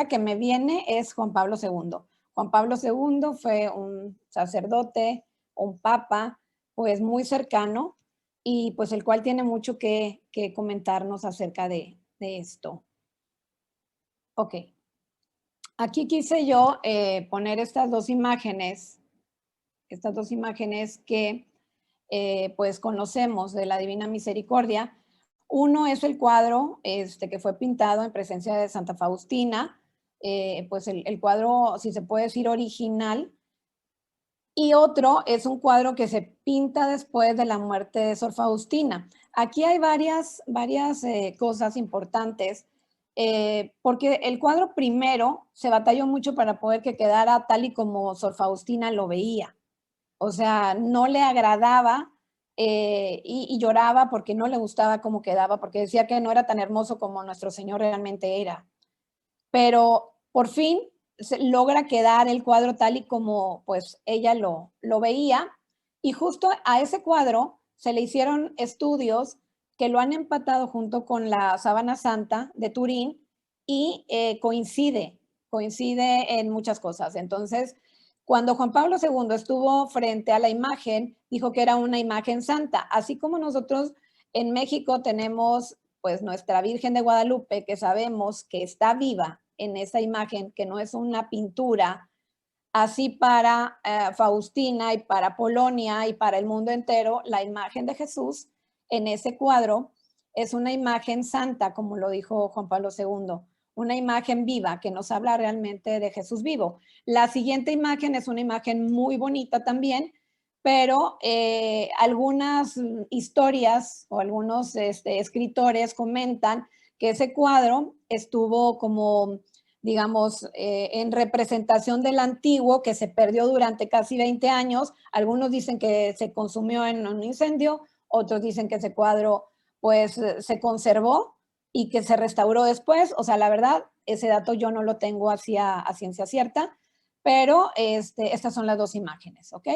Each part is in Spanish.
que me viene es Juan Pablo II. Juan Pablo II fue un sacerdote, un papa, pues muy cercano y pues el cual tiene mucho que comentarnos acerca de esto. Ok, aquí quise yo poner estas dos imágenes que pues conocemos de la Divina Misericordia. Uno es el cuadro que fue pintado en presencia de Santa Faustina, pues el cuadro, si se puede decir, original, y otro es un cuadro que se pinta después de la muerte de Sor Faustina. Aquí hay varias cosas importantes, porque el cuadro primero se batalló mucho para poder que quedara tal y como Sor Faustina lo veía. O sea, no le agradaba y lloraba porque no le gustaba cómo quedaba, porque decía que no era tan hermoso como nuestro Señor realmente era. Pero por fin logra quedar el cuadro tal y como pues ella lo veía, y justo a ese cuadro se le hicieron estudios que lo han empatado junto con la Sábana Santa de Turín y coincide en muchas cosas. Entonces, cuando Juan Pablo II estuvo frente a la imagen, dijo que era una imagen santa, así como nosotros en México tenemos pues nuestra Virgen de Guadalupe, que sabemos que está viva en esa imagen, que no es una pintura, así para Faustina y para Polonia y para el mundo entero, la imagen de Jesús en ese cuadro es una imagen santa, como lo dijo Juan Pablo II, una imagen viva que nos habla realmente de Jesús vivo. La siguiente imagen es una imagen muy bonita también, pero algunas historias o algunos escritores comentan que ese cuadro estuvo como, digamos, en representación del antiguo, que se perdió durante casi 20 años. Algunos dicen que se consumió en un incendio, otros dicen que ese cuadro pues se conservó y que se restauró después. O sea, la verdad, ese dato yo no lo tengo a ciencia cierta, pero estas son las dos imágenes, ¿ok?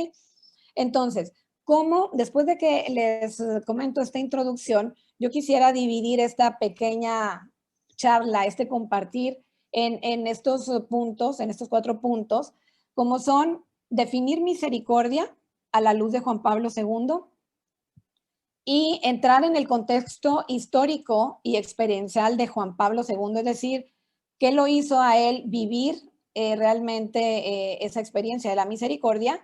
Entonces, ¿cómo, después de que les comento esta introducción, yo quisiera dividir esta pequeña charla, compartir en estos puntos, en estos 4 puntos, como son definir misericordia a la luz de Juan Pablo II y entrar en el contexto histórico y experiencial de Juan Pablo II, es decir, qué lo hizo a él vivir realmente esa experiencia de la misericordia.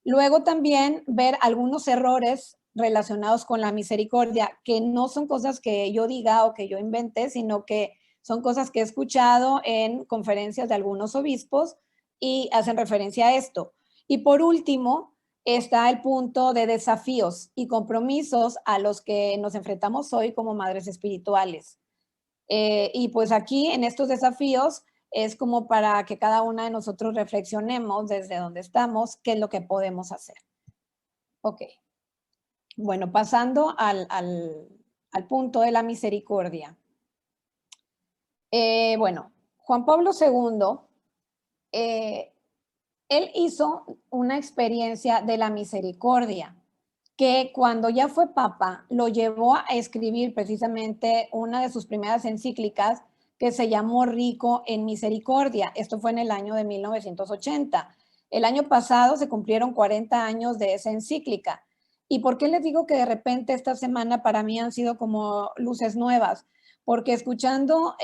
Luego también ver algunos errores relacionados con la misericordia, que no son cosas que yo diga o que yo inventé, sino que son cosas que he escuchado en conferencias de algunos obispos y hacen referencia a esto. Y por último, está el punto de desafíos y compromisos a los que nos enfrentamos hoy como madres espirituales. Y pues aquí en estos desafíos es como para que cada una de nosotros reflexionemos desde donde estamos, qué es lo que podemos hacer. Ok. Bueno, pasando al punto de la misericordia. Bueno, Juan Pablo II, él hizo una experiencia de la misericordia que cuando ya fue papa lo llevó a escribir precisamente una de sus primeras encíclicas que se llamó Rico en Misericordia. Esto fue en el año de 1980. El año pasado se cumplieron 40 años de esa encíclica. ¿Y por qué les digo que de repente esta semana para mí han sido como luces nuevas? Porque escuchando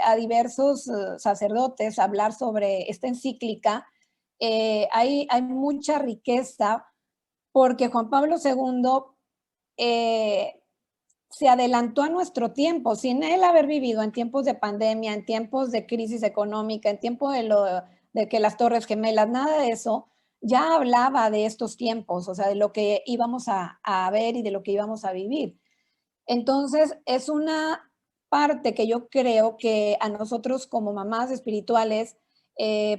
a diversos sacerdotes hablar sobre esta encíclica, hay mucha riqueza porque Juan Pablo II se adelantó a nuestro tiempo, sin él haber vivido en tiempos de pandemia, en tiempos de crisis económica, en tiempo de que las Torres Gemelas, nada de eso, ya hablaba de estos tiempos, o sea, de lo que íbamos a ver y de lo que íbamos a vivir. Entonces, es una parte que yo creo que a nosotros como mamás espirituales,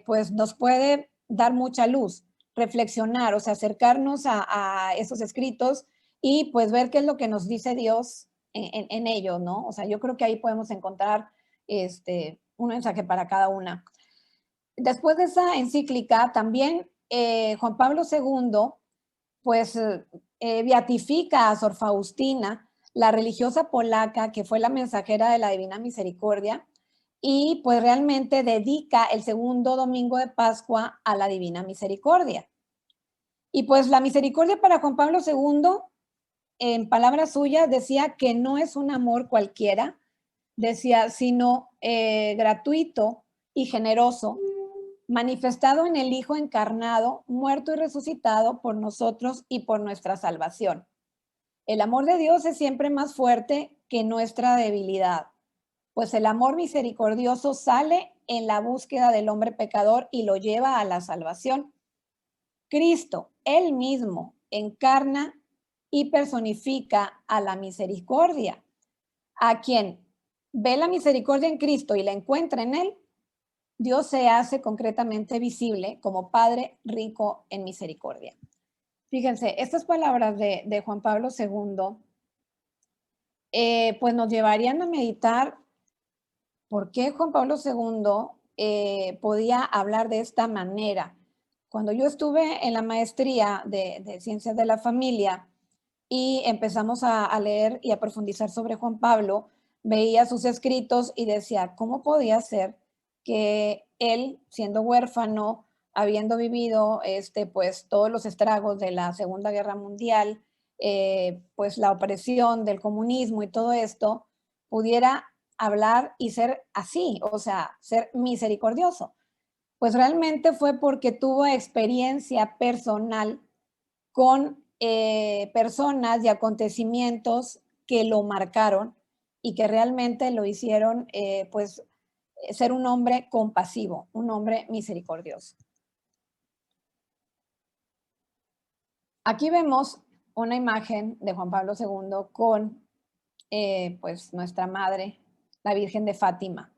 pues nos puede dar mucha luz, reflexionar, o sea, acercarnos a esos escritos y pues ver qué es lo que nos dice Dios en ello, ¿no? O sea, yo creo que ahí podemos encontrar un mensaje para cada una. Después de esa encíclica, también Juan Pablo II, pues beatifica a Sor Faustina, la religiosa polaca que fue la mensajera de la Divina Misericordia, y pues realmente dedica el segundo domingo de Pascua a la Divina Misericordia. Y pues la misericordia para Juan Pablo II, en palabras suyas, decía que no es un amor cualquiera, decía, sino gratuito y generoso, manifestado en el Hijo encarnado, muerto y resucitado por nosotros y por nuestra salvación. El amor de Dios es siempre más fuerte que nuestra debilidad, pues el amor misericordioso sale en la búsqueda del hombre pecador y lo lleva a la salvación. Cristo, él mismo, encarna y personifica a la misericordia. A quien ve la misericordia en Cristo y la encuentra en él, Dios se hace concretamente visible como Padre rico en misericordia. Fíjense, estas palabras de Juan Pablo II, pues nos llevarían a meditar por qué Juan Pablo II podía hablar de esta manera. Cuando yo estuve en la maestría de Ciencias de la Familia y empezamos a leer y a profundizar sobre Juan Pablo, veía sus escritos y decía, ¿cómo podía ser que él, siendo huérfano, habiendo vivido pues, todos los estragos de la Segunda Guerra Mundial, pues la opresión del comunismo y todo esto, pudiera hablar y ser así, o sea, ser misericordioso? Pues realmente fue porque tuvo experiencia personal con personas y acontecimientos que lo marcaron y que realmente lo hicieron pues ser un hombre compasivo, un hombre misericordioso. Aquí vemos una imagen de Juan Pablo II con pues nuestra madre, la Virgen de Fátima.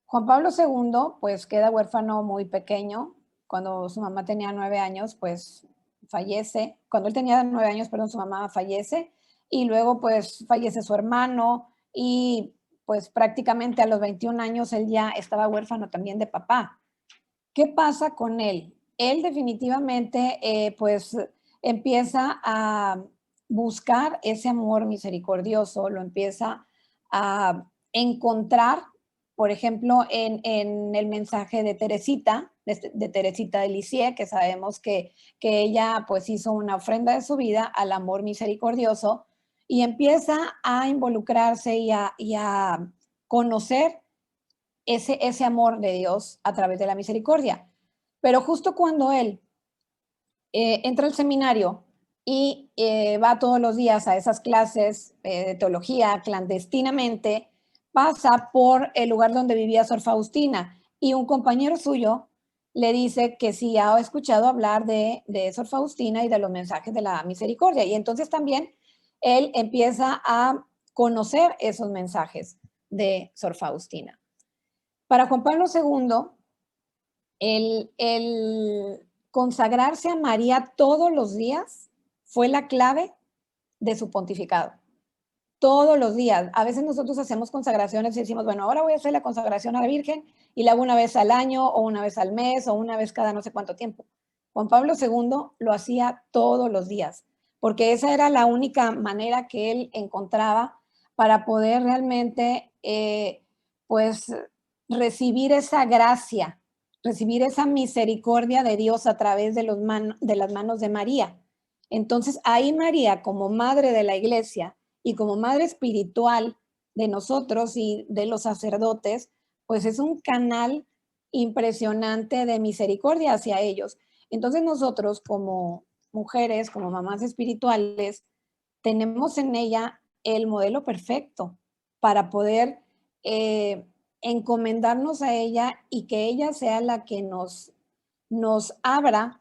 Juan Pablo II pues queda huérfano muy pequeño. Cuando su mamá tenía 9 años, pues fallece. Cuando él tenía 9 años, perdón, su mamá fallece y luego pues fallece su hermano y pues prácticamente a los 21 años él ya estaba huérfano también de papá. ¿Qué pasa con él? Él definitivamente pues empieza a buscar ese amor misericordioso, lo empieza a encontrar, por ejemplo, en el mensaje de Teresita, de Teresita de Lisieux, que sabemos que ella pues hizo una ofrenda de su vida al amor misericordioso y empieza a involucrarse y a conocer ese amor de Dios a través de la misericordia. Pero justo cuando él entra al seminario y va todos los días a esas clases de teología clandestinamente, pasa por el lugar donde vivía Sor Faustina y un compañero suyo le dice que sí ha escuchado hablar de Sor Faustina y de los mensajes de la misericordia. Y entonces también él empieza a conocer esos mensajes de Sor Faustina. Para Juan Pablo II, el consagrarse a María todos los días fue la clave de su pontificado. Todos los días. A veces nosotros hacemos consagraciones y decimos, bueno, ahora voy a hacer la consagración a la Virgen y la hago una vez al año o una vez al mes o una vez cada no sé cuánto tiempo. Juan Pablo II lo hacía todos los días, porque esa era la única manera que él encontraba para poder realmente, pues, recibir esa gracia, recibir esa misericordia de Dios a través de las manos de María. Entonces, ahí María, como madre de la iglesia y como madre espiritual de nosotros y de los sacerdotes, pues es un canal impresionante de misericordia hacia ellos. Entonces nosotros como mujeres, como mamás espirituales, tenemos en ella el modelo perfecto para poder encomendarnos a ella y que ella sea la que nos abra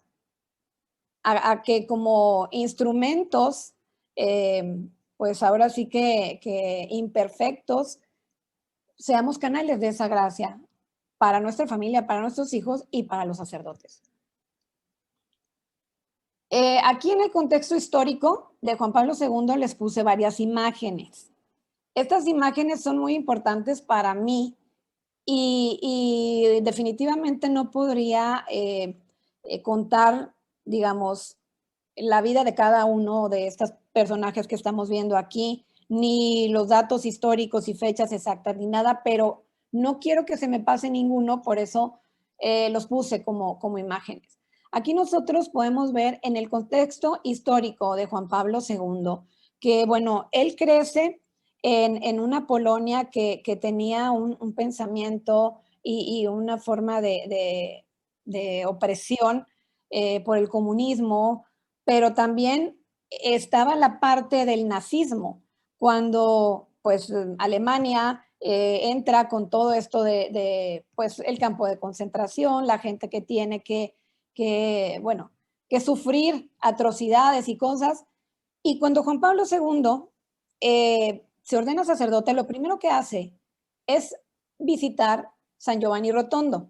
a que como instrumentos, pues ahora sí que imperfectos, seamos canales de esa gracia para nuestra familia, para nuestros hijos y para los sacerdotes. Aquí en el contexto histórico de Juan Pablo II les puse varias imágenes. Estas imágenes son muy importantes para mí y definitivamente no podría contar, digamos, la vida de cada uno de estos personajes que estamos viendo aquí, ni los datos históricos y fechas exactas, ni nada, pero no quiero que se me pase ninguno, por eso los puse como imágenes. Aquí nosotros podemos ver en el contexto histórico de Juan Pablo II, que bueno, él crece en una Polonia que tenía un pensamiento y una forma de opresión por el comunismo, pero también estaba la parte del nazismo, cuando pues Alemania entra con todo esto pues el campo de concentración, la gente que tiene bueno, que sufrir atrocidades y cosas. Y cuando Juan Pablo II se ordena sacerdote, lo primero que hace es visitar San Giovanni Rotondo.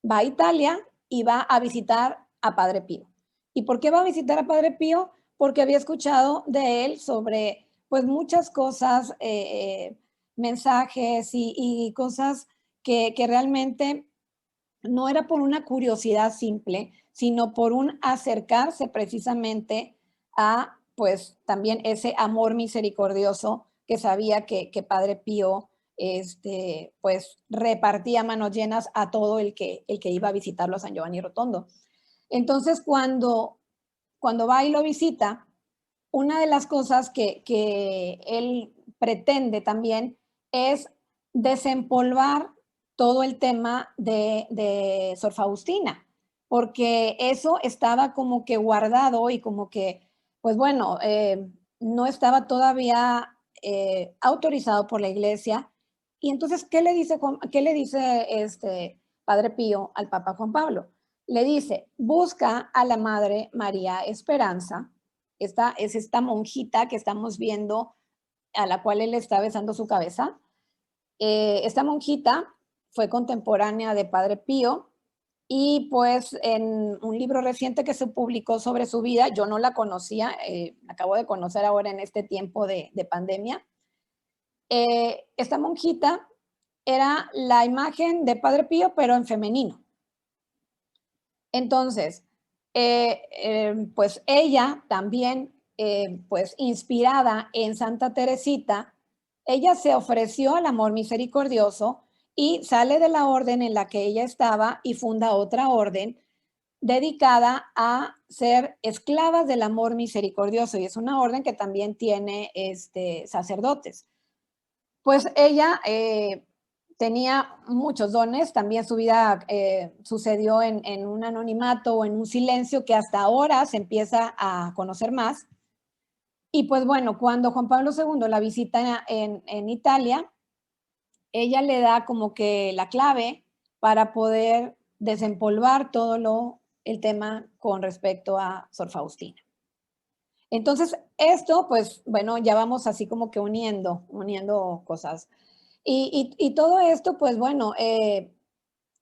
Va a Italia y va a visitar a Padre Pío. ¿Y por qué va a visitar a Padre Pío? Porque había escuchado de él sobre pues muchas cosas, mensajes y cosas que realmente no era por una curiosidad simple, sino por un acercarse precisamente a, pues, también ese amor misericordioso que sabía que Padre Pío, pues, repartía manos llenas a todo el que iba a visitarlo a San Giovanni Rotondo. Entonces, cuando va y lo visita, una de las cosas que él pretende también es desempolvar todo el tema de Sor Faustina, porque eso estaba como que guardado y como que, pues bueno, no estaba todavía autorizado por la iglesia. Y entonces, qué le dice Padre Pío al Papa Juan Pablo? Le dice, busca a la Madre María Esperanza. Esta es esta monjita que estamos viendo, a la cual él está besando su cabeza. Esta monjita fue contemporánea de Padre Pío y pues en un libro reciente que se publicó sobre su vida, yo no la conocía, acabo de conocer ahora en este tiempo de pandemia. Esta monjita era la imagen de Padre Pío, pero en femenino. Entonces, pues ella también, pues inspirada en Santa Teresita, ella se ofreció al amor misericordioso y sale de la orden en la que ella estaba y funda otra orden dedicada a ser esclavas del amor misericordioso, y es una orden que también tiene sacerdotes. Pues ella tenía muchos dones, también su vida sucedió en un anonimato o en un silencio que hasta ahora se empieza a conocer más. Y pues bueno, cuando Juan Pablo II la visita en Italia, ella le da como que la clave para poder desempolvar el tema con respecto a Sor Faustina. Entonces, esto, pues, bueno, ya vamos así como que uniendo cosas. Y todo esto, pues, bueno,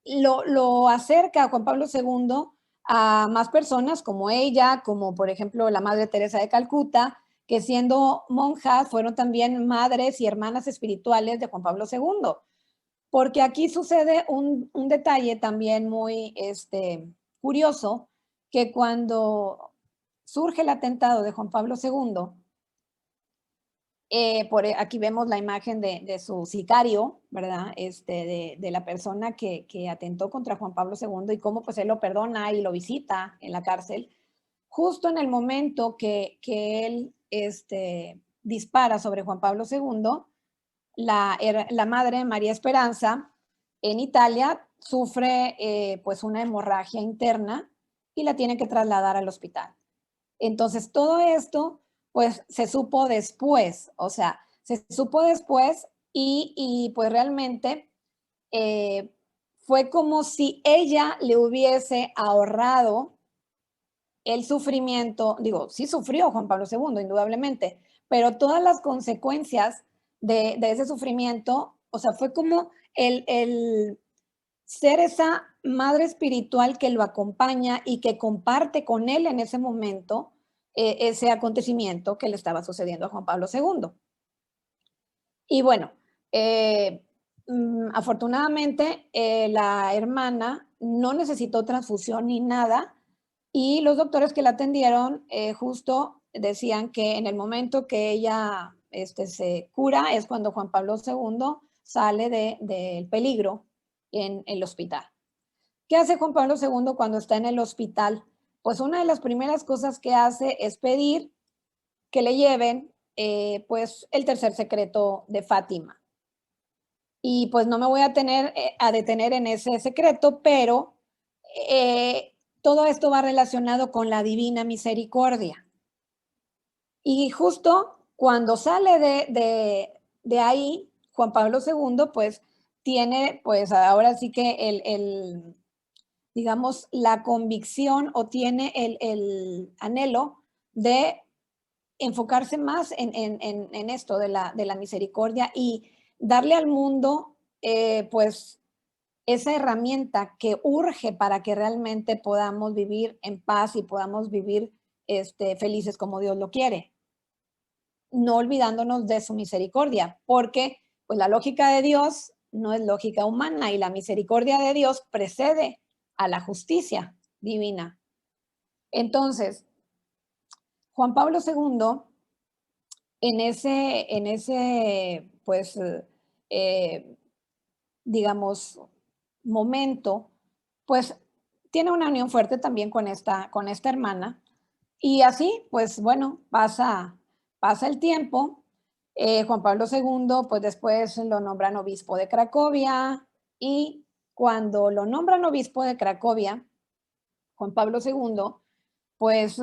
lo acerca a Juan Pablo II a más personas como ella, como por ejemplo la Madre Teresa de Calcuta, que siendo monjas fueron también madres y hermanas espirituales de Juan Pablo II. Porque aquí sucede un detalle también muy curioso, que cuando surge el atentado de Juan Pablo II, aquí vemos la imagen de su sicario, ¿verdad? De la persona que atentó contra Juan Pablo II y cómo pues él lo perdona y lo visita en la cárcel. Justo en el momento que él dispara sobre Juan Pablo II, la madre María Esperanza en Italia sufre pues una hemorragia interna y la tiene que trasladar al hospital. Entonces todo esto pues se supo después, o sea, se supo después y pues realmente fue como si ella le hubiese ahorrado el sufrimiento, digo, sí sufrió Juan Pablo II, indudablemente, pero todas las consecuencias de ese sufrimiento, o sea, fue como el ser esa madre espiritual que lo acompaña y que comparte con él en ese momento ese acontecimiento que le estaba sucediendo a Juan Pablo II. Y bueno, afortunadamente la hermana no necesitó transfusión ni nada y los doctores que la atendieron justo decían que en el momento que ella se cura es cuando Juan Pablo II sale del peligro en el hospital. ¿Qué hace Juan Pablo II cuando está en el hospital? Pues una de las primeras cosas que hace es pedir que le lleven pues el tercer secreto de Fátima. Y pues no me voy a detener en ese secreto, pero todo esto va relacionado con la divina misericordia. Y justo cuando sale de ahí, Juan Pablo II, pues tiene, pues ahora sí que digamos, la convicción o tiene el anhelo de enfocarse más en esto de la misericordia y darle al mundo, pues, esa herramienta que urge para que realmente podamos vivir en paz y podamos vivir felices como Dios lo quiere, no olvidándonos de su misericordia, porque pues la lógica de Dios no es lógica humana y la misericordia de Dios precede a la justicia divina. Entonces, Juan Pablo II, pues, digamos, momento, pues tiene una unión fuerte también con esta hermana. Y así, pues bueno, pasa el tiempo. Juan Pablo II, pues después lo nombran obispo de Cracovia y cuando lo nombran obispo de Cracovia, Juan Pablo II, pues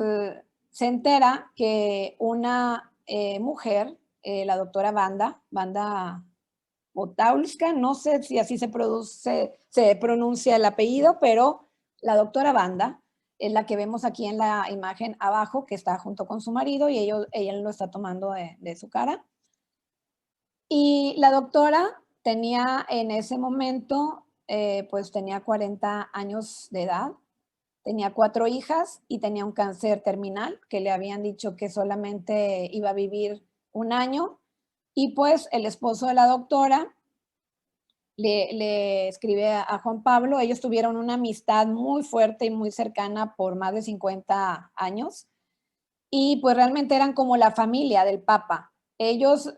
se entera que una mujer, la doctora Wanda Botowska, no sé si así se pronuncia el apellido, pero la doctora Wanda es la que vemos aquí en la imagen abajo, que está junto con su marido y ella lo está tomando de su cara. Y la doctora tenía en ese momento, pues tenía 40 años de edad, tenía 4 hijas y tenía un cáncer terminal que le habían dicho que solamente iba a vivir 1 año. Y pues el esposo de la doctora le escribe a Juan Pablo. Ellos tuvieron una amistad muy fuerte y muy cercana por más de 50 años. Y pues realmente eran como la familia del Papa. Ellos,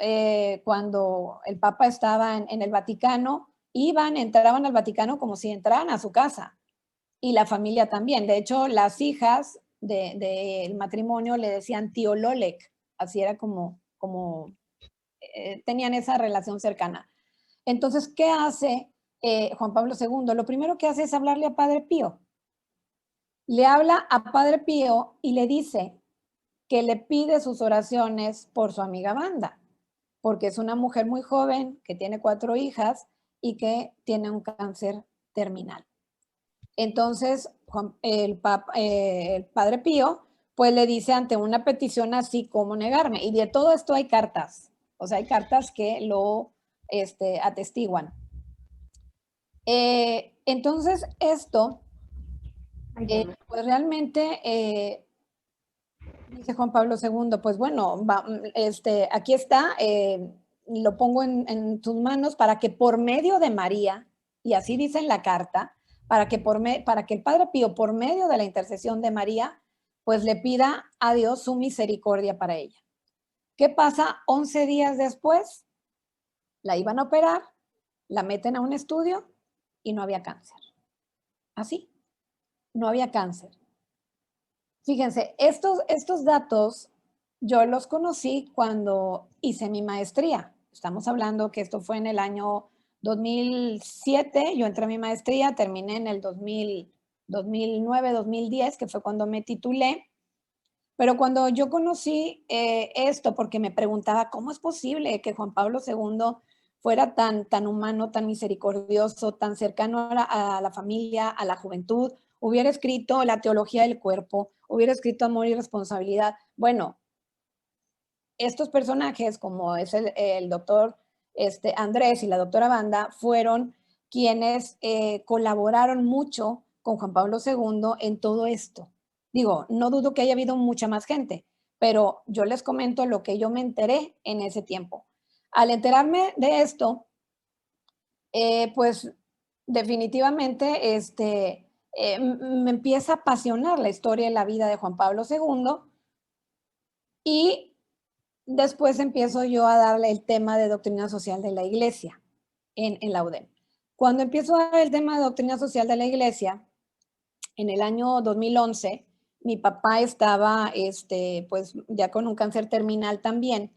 cuando el Papa estaba en el Vaticano, entraban al Vaticano como si entraran a su casa. Y la familia también. De hecho, las hijas del matrimonio le decían tío Lolek. Así era como tenían esa relación cercana. Entonces, ¿qué hace Juan Pablo II? Lo primero que hace es hablarle a Padre Pío. Le habla a Padre Pío y le dice que le pide sus oraciones por su amiga Wanda, porque es una mujer muy joven, que tiene 4 hijas y que tiene un cáncer terminal. Entonces, el Padre Pío, pues le dice ante una petición así como negarme. Y de todo esto hay cartas, o sea, hay cartas que lo atestiguan. Entonces, esto, pues realmente, dice Juan Pablo II, pues bueno, aquí está, lo pongo en tus manos para que por medio de María, y así dice en la carta, para que el Padre Pío, por medio de la intercesión de María, pues le pida a Dios su misericordia para ella. ¿Qué pasa? 11 días después, la iban a operar, la meten a un estudio y no había cáncer. Así, no había cáncer. Fíjense, estos datos yo los conocí cuando hice mi maestría. Estamos hablando que esto fue en el año 2007, yo entré a mi maestría, terminé en el 2009, 2010, que fue cuando me titulé. Pero cuando yo conocí esto, porque me preguntaba, ¿cómo es posible que Juan Pablo II fuera tan humano, tan misericordioso, tan cercano a la familia, a la juventud? Hubiera escrito la teología del cuerpo, hubiera escrito amor y responsabilidad. Bueno, estos personajes, como es el doctor Andrés y la doctora Wanda, fueron quienes colaboraron mucho con Juan Pablo II en todo esto. Digo, no dudo que haya habido mucha más gente, pero yo les comento lo que yo me enteré en ese tiempo. Al enterarme de esto, pues definitivamente me empieza a apasionar la historia y la vida de Juan Pablo II y después empiezo yo a darle el tema de doctrina social de la iglesia. en la UDEM. Cuando empiezo a ver el tema de doctrina social de la iglesia, en el año 2011, mi papá estaba, pues ya con un cáncer terminal también,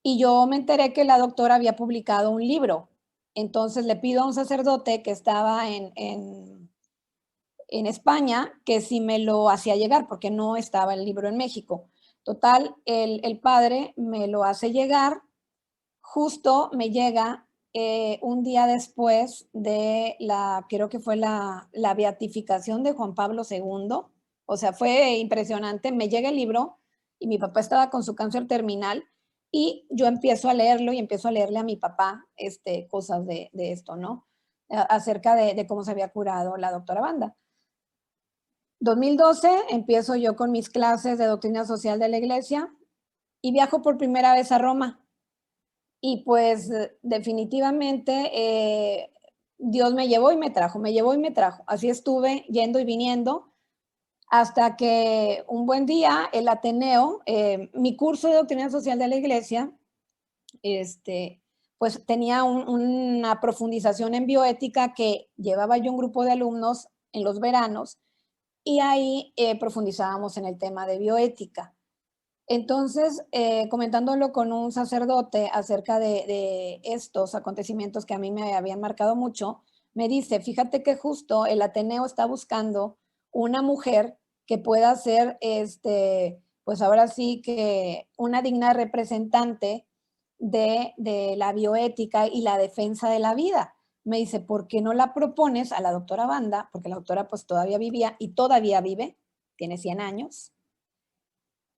y yo me enteré que la doctora había publicado un libro. Entonces le pido a un sacerdote que estaba en España que si me lo hacía llegar, porque no estaba el libro en México. Total, el padre me lo hace llegar, justo me llega un día después de creo que fue la beatificación de Juan Pablo II. O sea, fue impresionante. Me llega el libro y mi papá estaba con su cáncer terminal y yo empiezo a leerlo y empiezo a leerle a mi papá cosas de esto, ¿no? Acerca de cómo se había curado la doctora Banda. 2012 empiezo yo con mis clases de doctrina social de la iglesia y viajo por primera vez a Roma. Y pues definitivamente Dios me llevó y me trajo, me llevó y me trajo. Así estuve yendo y viniendo hasta que un buen día el Ateneo, mi curso de doctrina social de la iglesia, pues tenía una profundización en bioética que llevaba yo un grupo de alumnos en los veranos y ahí profundizábamos en el tema de bioética. Entonces, comentándolo con un sacerdote acerca de estos acontecimientos que a mí me habían marcado mucho, me dice, fíjate que justo el Ateneo está buscando una mujer que pueda ser, pues ahora sí que una digna representante de la bioética y la defensa de la vida. Me dice, ¿por qué no la propones a la doctora Banda? Porque la doctora pues todavía vivía y todavía vive, tiene 100 años.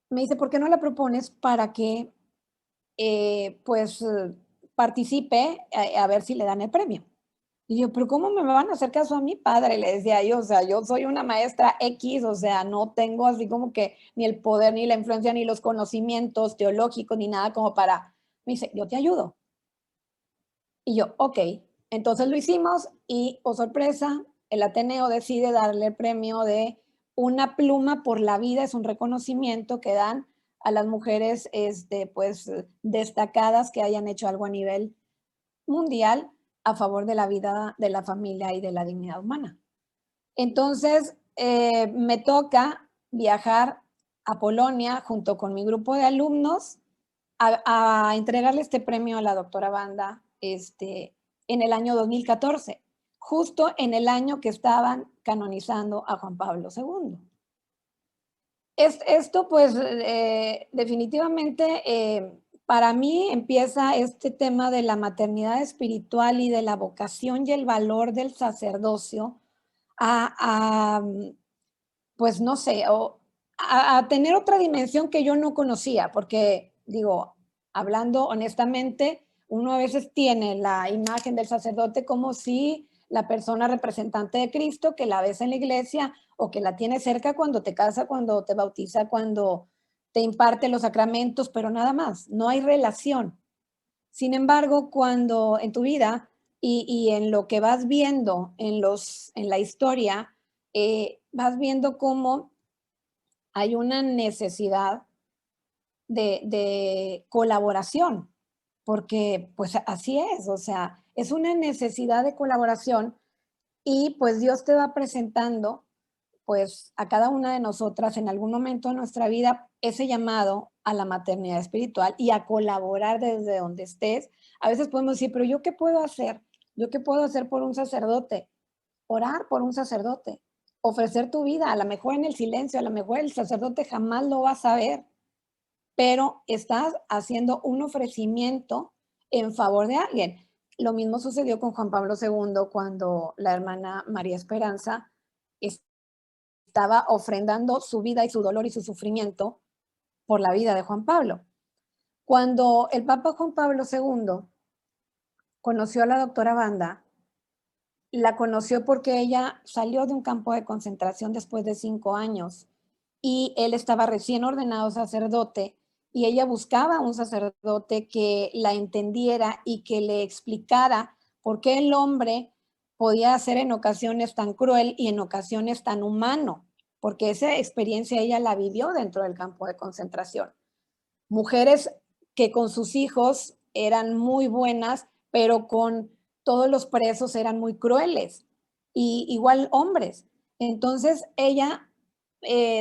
Me dice, ¿por qué no la propones para que pues participe a ver si le dan el premio? Y yo, pero ¿cómo me van a hacer caso a mi padre? Le decía yo, o sea, yo soy una maestra X, o sea, no tengo así como que ni el poder, ni la influencia, ni los conocimientos teológicos, ni nada como para... Me dice, yo te ayudo. Y yo, ok. Entonces lo hicimos y, oh sorpresa, el Ateneo decide darle el premio de una pluma por la vida. Es un reconocimiento que dan a las mujeres pues, destacadas que hayan hecho algo a nivel mundial a favor de la vida, de la familia y de la dignidad humana. Entonces, me toca viajar a Polonia junto con mi grupo de alumnos a entregarle este premio a la doctora Banda en el año 2014, justo en el año que estaban canonizando a Juan Pablo II. Esto, pues, definitivamente, para mí empieza este tema de la maternidad espiritual y de la vocación y el valor del sacerdocio pues, no sé, a tener otra dimensión que yo no conocía, porque, digo, hablando honestamente, uno a veces tiene la imagen del sacerdote como si la persona representante de Cristo, que la ves en la iglesia o que la tienes cerca cuando te casa, cuando te bautiza, cuando te imparte los sacramentos, pero nada más, no hay relación. Sin embargo, cuando en tu vida y en lo que vas viendo en la historia, vas viendo cómo hay una necesidad de colaboración, porque pues así es, o sea, es una necesidad de colaboración y pues Dios te va presentando pues a cada una de nosotras en algún momento de nuestra vida ese llamado a la maternidad espiritual y a colaborar desde donde estés. A veces podemos decir, pero ¿yo qué puedo hacer? ¿Yo qué puedo hacer por un sacerdote? Orar por un sacerdote, ofrecer tu vida, a lo mejor en el silencio, a lo mejor el sacerdote jamás lo va a saber, pero estás haciendo un ofrecimiento en favor de alguien. Lo mismo sucedió con Juan Pablo II cuando la hermana María Esperanza estaba ofrendando su vida y su dolor y su sufrimiento por la vida de Juan Pablo. Cuando el Papa Juan Pablo II conoció a la doctora Banda, la conoció porque ella salió de un campo de concentración después de 5 años y él estaba recién ordenado sacerdote y ella buscaba un sacerdote que la entendiera y que le explicara por qué el hombre podía ser en ocasiones tan cruel y en ocasiones tan humano, porque esa experiencia ella la vivió dentro del campo de concentración. Mujeres que con sus hijos eran muy buenas, pero con todos los presos eran muy crueles, y igual hombres. Entonces ella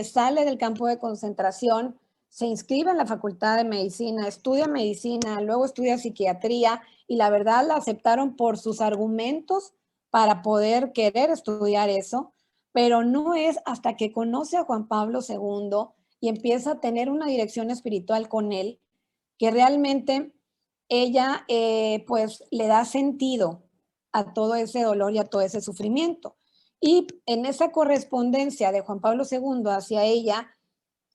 sale del campo de concentración, se inscribe en la Facultad de Medicina, estudia medicina, luego estudia psiquiatría, y la verdad la aceptaron por sus argumentos para poder querer estudiar eso, pero no es hasta que conoce a Juan Pablo II y empieza a tener una dirección espiritual con él, que realmente ella pues le da sentido a todo ese dolor y a todo ese sufrimiento. Y en esa correspondencia de Juan Pablo II hacia ella,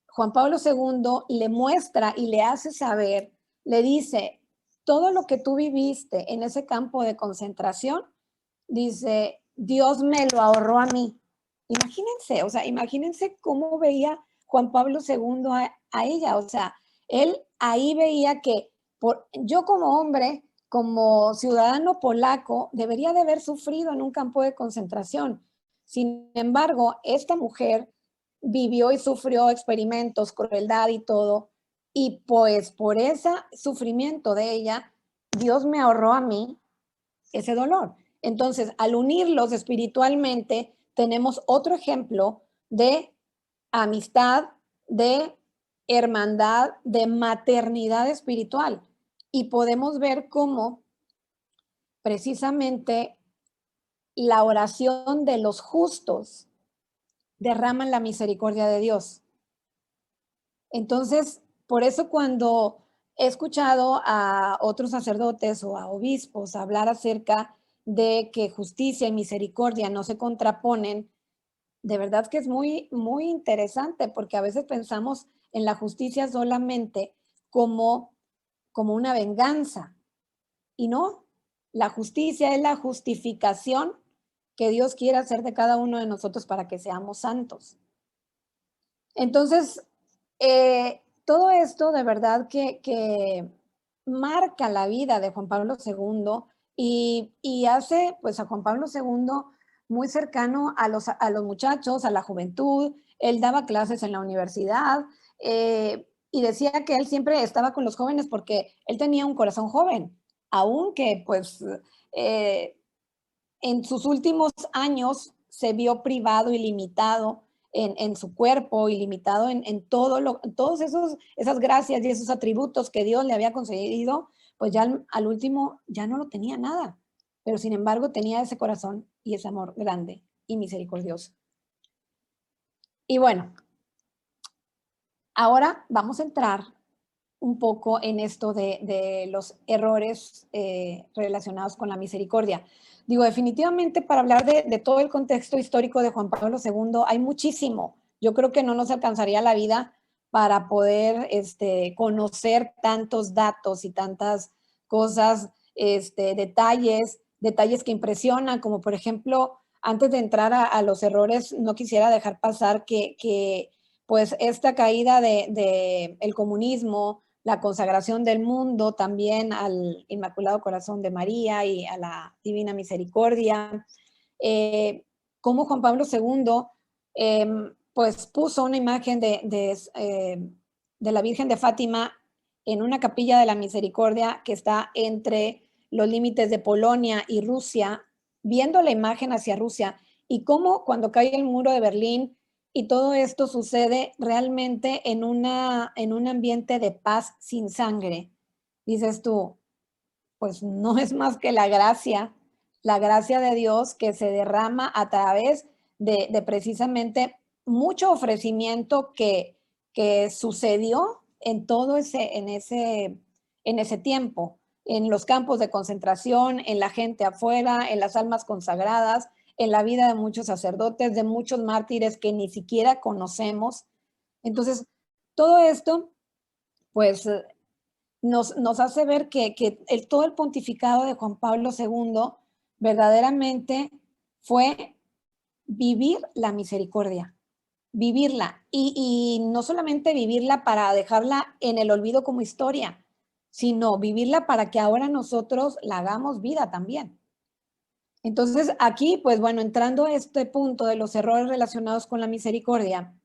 Juan Pablo II le muestra y le hace saber, le dice, todo lo que tú viviste en ese campo de concentración, dice, Dios me lo ahorró a mí. Imagínense, o sea, imagínense cómo veía Juan Pablo II a ella, o sea, él ahí veía que yo como hombre, como ciudadano polaco, debería de haber sufrido en un campo de concentración. Sin embargo, esta mujer vivió y sufrió experimentos, crueldad y todo, y pues por ese sufrimiento de ella, Dios me ahorró a mí ese dolor. Entonces, al unirlos espiritualmente, tenemos otro ejemplo de amistad, de hermandad, de maternidad espiritual. Y podemos ver cómo precisamente la oración de los justos derraman la misericordia de Dios. Entonces, por eso cuando he escuchado a otros sacerdotes o a obispos hablar acerca de que justicia y misericordia no se contraponen, de verdad que es muy, muy interesante, porque a veces pensamos en la justicia solamente como, como una venganza, y no, la justicia es la justificación que Dios quiere hacer de cada uno de nosotros para que seamos santos. Entonces, todo esto de verdad que marca la vida de Juan Pablo II y hace pues a Juan Pablo II muy cercano a los muchachos, a la juventud. Él daba clases en la universidad y decía que él siempre estaba con los jóvenes porque él tenía un corazón joven, aunque pues en sus últimos años se vio privado y limitado en su cuerpo y limitado en todos esas gracias y esos atributos que Dios le había concedido, pues ya al último ya no lo tenía nada, pero sin embargo tenía ese corazón y ese amor grande y misericordioso. Y bueno, ahora vamos a entrar un poco en esto de los errores relacionados con la misericordia. Digo, definitivamente para hablar de todo el contexto histórico de Juan Pablo II hay muchísimo. Yo creo que no nos alcanzaría la vida para poder conocer tantos datos y tantas cosas, detalles que impresionan, como por ejemplo, antes de entrar a los errores, no quisiera dejar pasar que pues esta caída de el comunismo, la consagración del mundo también al Inmaculado Corazón de María y a la Divina Misericordia, cómo Juan Pablo II pues puso una imagen de la Virgen de Fátima en una capilla de la Misericordia que está entre los límites de Polonia y Rusia, viendo la imagen hacia Rusia, y cómo cuando cae el muro de Berlín y todo esto sucede realmente en un ambiente de paz sin sangre. Dices tú, pues no es más que la gracia de Dios que se derrama a través de precisamente mucho ofrecimiento que sucedió en todo en ese tiempo, en los campos de concentración, en la gente afuera, en las almas consagradas, en la vida de muchos sacerdotes, de muchos mártires que ni siquiera conocemos. Entonces, todo esto, pues, nos hace ver que todo el pontificado de Juan Pablo II verdaderamente fue vivir la misericordia, vivirla, y no solamente vivirla para dejarla en el olvido como historia, sino vivirla para que ahora nosotros la hagamos vida también. Entonces, aquí, pues bueno, entrando a este punto de los errores relacionados con la misericordia,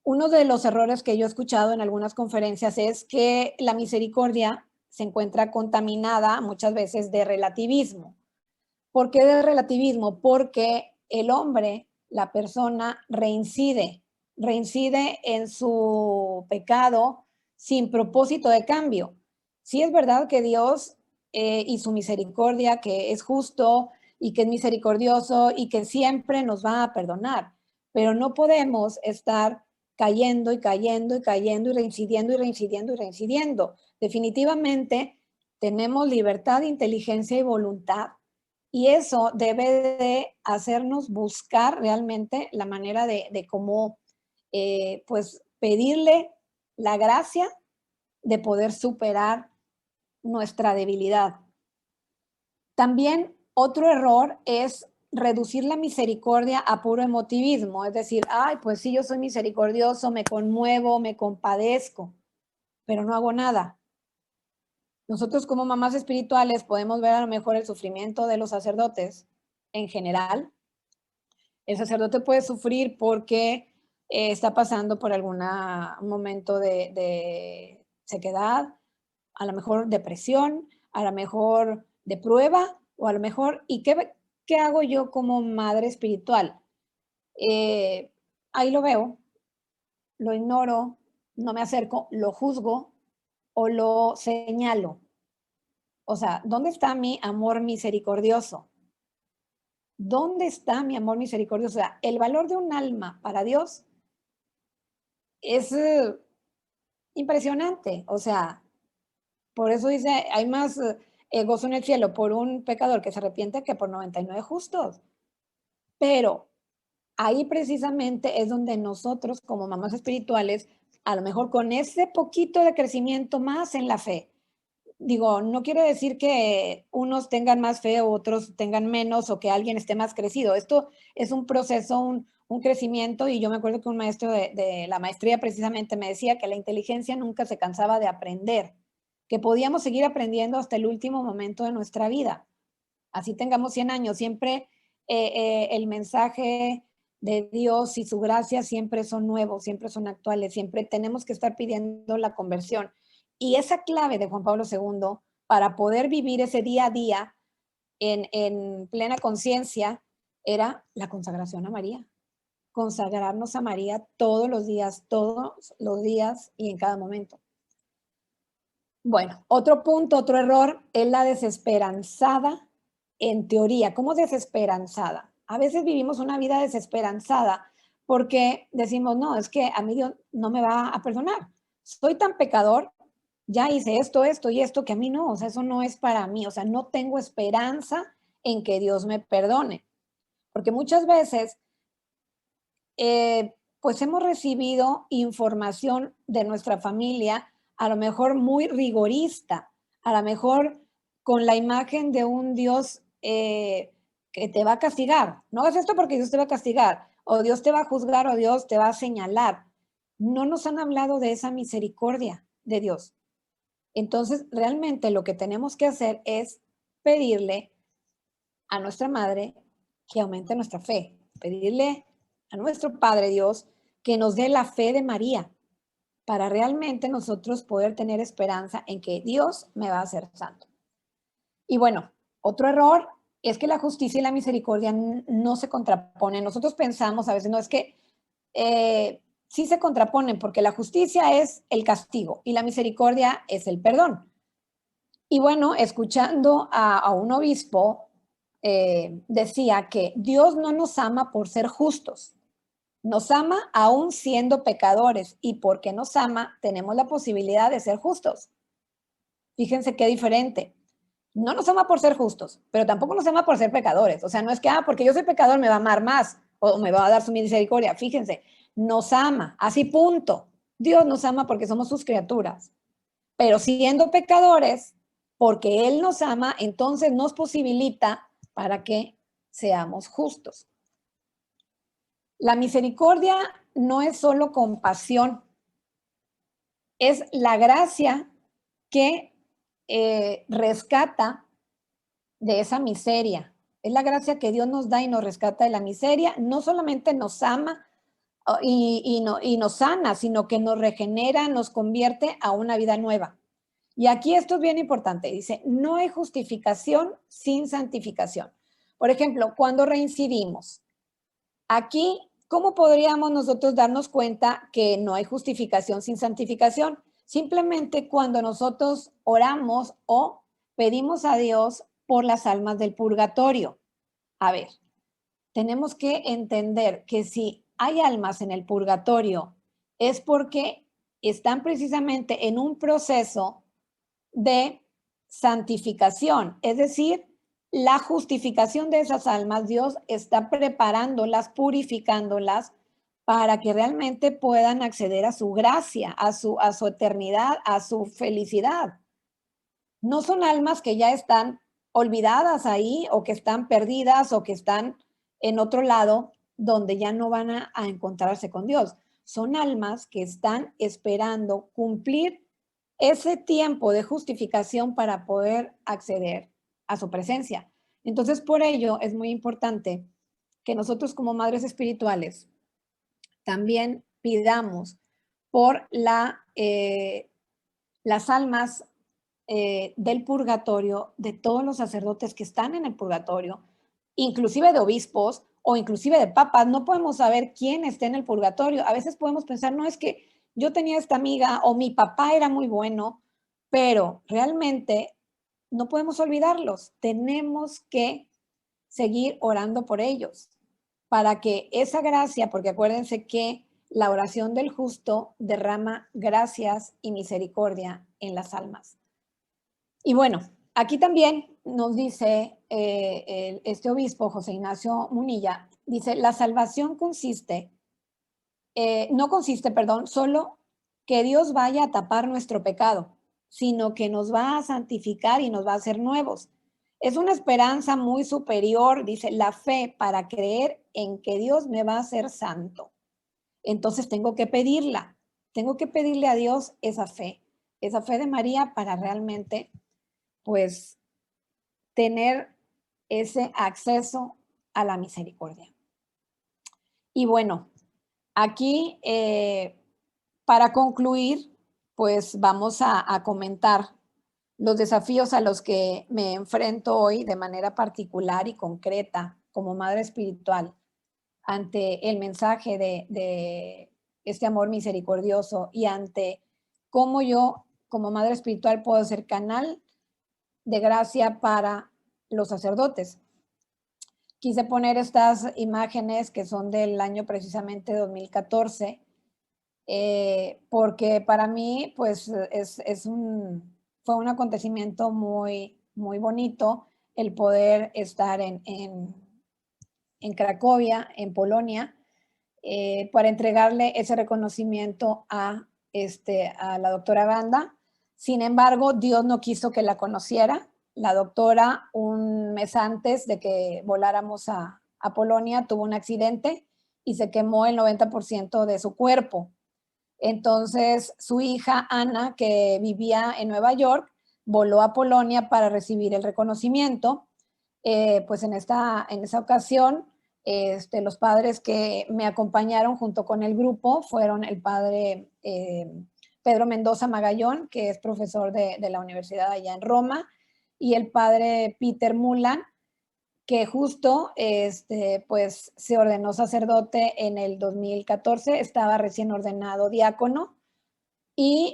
uno de los errores que yo he escuchado en algunas conferencias es que la misericordia se encuentra contaminada muchas veces de relativismo. ¿Por qué de relativismo? Porque el hombre, la persona, reincide en su pecado sin propósito de cambio. Sí es verdad que Dios y su misericordia, que es justo y que es misericordioso y que siempre nos va a perdonar, pero no podemos estar cayendo y cayendo y cayendo y reincidiendo y reincidiendo y reincidiendo. Definitivamente tenemos libertad, inteligencia y voluntad, y eso debe de hacernos buscar realmente la manera de cómo pues pedirle la gracia de poder superar nuestra debilidad. También otro error es reducir la misericordia a puro emotivismo, es decir, ay, pues sí, yo soy misericordioso, me conmuevo, me compadezco, pero no hago nada. Nosotros como mamás espirituales podemos ver a lo mejor el sufrimiento de los sacerdotes en general. El sacerdote puede sufrir porque está pasando por algún momento de sequedad, a lo mejor depresión, a lo mejor de prueba, o a lo mejor, ¿y qué hago yo como madre espiritual? Ahí lo veo, lo ignoro, no me acerco, lo juzgo o lo señalo. O sea, ¿dónde está mi amor misericordioso? ¿Dónde está mi amor misericordioso? O sea, el valor de un alma para Dios es impresionante. O sea, por eso dice, hay más gozo en el cielo por un pecador que se arrepiente que por 99 justos. Pero ahí precisamente es donde nosotros como mamás espirituales, a lo mejor con ese poquito de crecimiento más en la fe, digo, no quiere decir que unos tengan más fe o otros tengan menos o que alguien esté más crecido. Esto es un proceso, un crecimiento, y yo me acuerdo que un maestro de la maestría precisamente me decía que la inteligencia nunca se cansaba de aprender, que podíamos seguir aprendiendo hasta el último momento de nuestra vida. Así tengamos 100 años, siempre el mensaje de Dios y su gracia siempre son nuevos, siempre son actuales, siempre tenemos que estar pidiendo la conversión. Y esa clave de Juan Pablo II para poder vivir ese día a día en plena conciencia era la consagración a María. Consagrarnos a María todos los días y en cada momento. Bueno, otro punto, otro error es la desesperanzada en teoría. ¿Cómo desesperanzada? A veces vivimos una vida desesperanzada porque decimos, no, es que a mí Dios no me va a perdonar. Soy tan pecador, ya hice esto y esto, que a mí no, o sea, eso no es para mí, o sea, no tengo esperanza en que Dios me perdone. Porque muchas veces, pues hemos recibido información de nuestra familia, a lo mejor muy rigorista, a lo mejor con la imagen de un Dios que te va a castigar. No hagas esto porque Dios te va a castigar, o Dios te va a juzgar, o Dios te va a señalar. No nos han hablado de esa misericordia de Dios. Entonces, realmente lo que tenemos que hacer es pedirle a nuestra madre que aumente nuestra fe, pedirle a nuestro Padre Dios que nos dé la fe de María para realmente nosotros poder tener esperanza en que Dios me va a hacer santo. Y bueno, otro error es que la justicia y la misericordia no se contraponen. Nosotros pensamos a veces, no, es que sí se contraponen porque la justicia es el castigo y la misericordia es el perdón. Y bueno, escuchando a un obispo, decía que Dios no nos ama por ser justos, nos ama aún siendo pecadores, y porque nos ama tenemos la posibilidad de ser justos. Fíjense qué diferente. No nos ama por ser justos, pero tampoco nos ama por ser pecadores. O sea, no es que, porque yo soy pecador me va a amar más o me va a dar su misericordia. Fíjense, nos ama, así punto. Dios nos ama porque somos sus criaturas. Pero siendo pecadores, porque Él nos ama, entonces nos posibilita para que seamos justos. La misericordia no es solo compasión, es la gracia que rescata de esa miseria. Es la gracia que Dios nos da y nos rescata de la miseria. No solamente nos ama y nos sana, sino que nos regenera, nos convierte a una vida nueva. Y aquí esto es bien importante. Dice, no hay justificación sin santificación. Por ejemplo, cuando reincidimos, aquí, ¿cómo podríamos nosotros darnos cuenta que no hay justificación sin santificación? Simplemente cuando nosotros oramos o pedimos a Dios por las almas del purgatorio. A ver, tenemos que entender que si hay almas en el purgatorio es porque están precisamente en un proceso de santificación, es decir, la justificación de esas almas, Dios está preparándolas, purificándolas para que realmente puedan acceder a su gracia, a su eternidad, a su felicidad. No son almas que ya están olvidadas ahí o que están perdidas o que están en otro lado donde ya no van a encontrarse con Dios. Son almas que están esperando cumplir ese tiempo de justificación para poder acceder a su presencia. Entonces, por ello es muy importante que nosotros como madres espirituales también pidamos por las almas del purgatorio, de todos los sacerdotes que están en el purgatorio, inclusive de obispos o inclusive de papas. No podemos saber quién está en el purgatorio. A veces podemos pensar, no, es que yo tenía esta amiga o mi papá era muy bueno, pero realmente no podemos olvidarlos. Tenemos que seguir orando por ellos para que esa gracia, porque acuérdense que la oración del justo derrama gracias y misericordia en las almas. Y bueno, aquí también nos dice este obispo, José Ignacio Munilla, dice, la salvación no consiste, perdón, solo que Dios vaya a tapar nuestro pecado, sino que nos va a santificar y nos va a hacer nuevos. Es una esperanza muy superior, dice, la fe para creer en que Dios me va a hacer santo. Entonces tengo que pedirle a Dios esa fe de María para realmente, pues, tener ese acceso a la misericordia. Y bueno, aquí, para concluir, pues vamos a comentar los desafíos a los que me enfrento hoy de manera particular y concreta como madre espiritual ante el mensaje de este amor misericordioso y ante cómo yo como madre espiritual puedo ser canal de gracia para los sacerdotes. Quise poner estas imágenes que son del año precisamente 2014, porque para mí pues fue un acontecimiento muy, muy bonito el poder estar en Cracovia, en Polonia, para entregarle ese reconocimiento a la doctora Banda. Sin embargo, Dios no quiso que la conociera. La doctora, un mes antes de que voláramos a Polonia, tuvo un accidente y se quemó el 90% de su cuerpo. Entonces, su hija Ana, que vivía en Nueva York, voló a Polonia para recibir el reconocimiento. Pues en esa ocasión, los padres que me acompañaron junto con el grupo fueron el padre Pedro Mendoza Magallón, que es profesor de la universidad allá en Roma, y el padre Peter Mulan, que justo pues se ordenó sacerdote en el 2014, estaba recién ordenado diácono y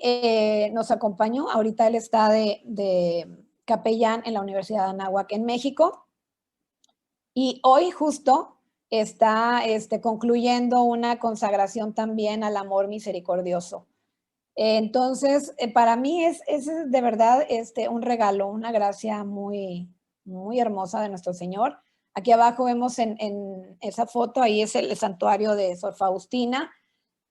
nos acompañó. Ahorita él está de capellán en la Universidad de Anáhuac en México. Y hoy justo está concluyendo una consagración también al amor misericordioso. Entonces, para mí es de verdad un regalo, una gracia muy, muy hermosa de nuestro Señor. Aquí abajo vemos en esa foto, ahí es el santuario de Sor Faustina.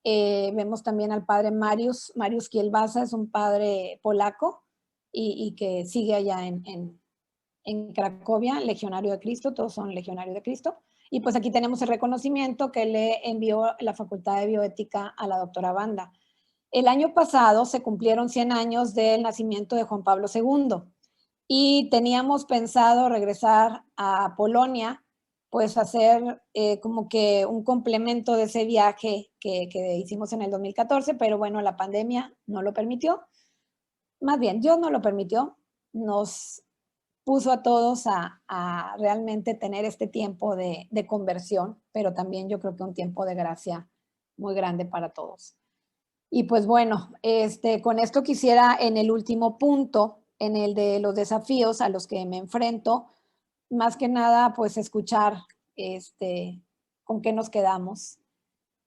Vemos también al padre Mariusz Kielbasa, es un padre polaco y que sigue allá en Cracovia, legionario de Cristo, todos son legionarios de Cristo. Y pues aquí tenemos el reconocimiento que le envió la Facultad de Bioética a la doctora Banda. El año pasado se cumplieron 100 años del nacimiento de Juan Pablo II y teníamos pensado regresar a Polonia, pues hacer como que un complemento de ese viaje que hicimos en el 2014, pero bueno, la pandemia no lo permitió. más bien, Dios no lo permitió, nos puso a todos a realmente tener este tiempo de conversión, pero también yo creo que un tiempo de gracia muy grande para todos. Y pues bueno, con esto quisiera en el último punto, en el de los desafíos a los que me enfrento, más que nada, pues escuchar con qué nos quedamos,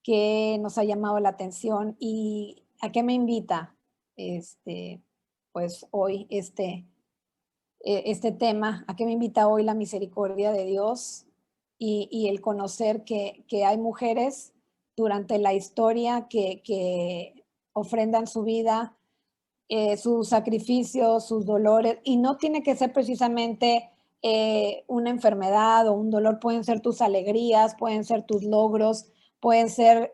qué nos ha llamado la atención y a qué me invita pues hoy este tema, a qué me invita hoy la misericordia de Dios y el conocer que hay mujeres durante la historia que ofrendan su vida, sus sacrificios, sus dolores, y no tiene que ser precisamente una enfermedad o un dolor, pueden ser tus alegrías, pueden ser tus logros, pueden ser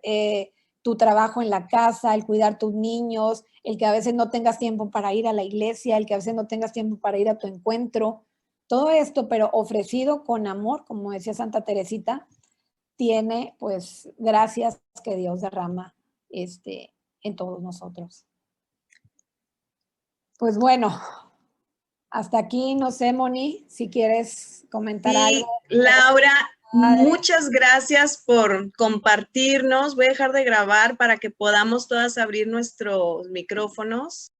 tu trabajo en la casa, el cuidar tus niños, el que a veces no tengas tiempo para ir a la iglesia, el que a veces no tengas tiempo para ir a tu encuentro, todo esto, pero ofrecido con amor, como decía Santa Teresita, tiene pues gracias que Dios derrama en todos nosotros. Pues bueno, hasta aquí, no sé, Moni, si quieres comentar algo. Laura, muchas gracias por compartirnos. Voy a dejar de grabar para que podamos todas abrir nuestros micrófonos.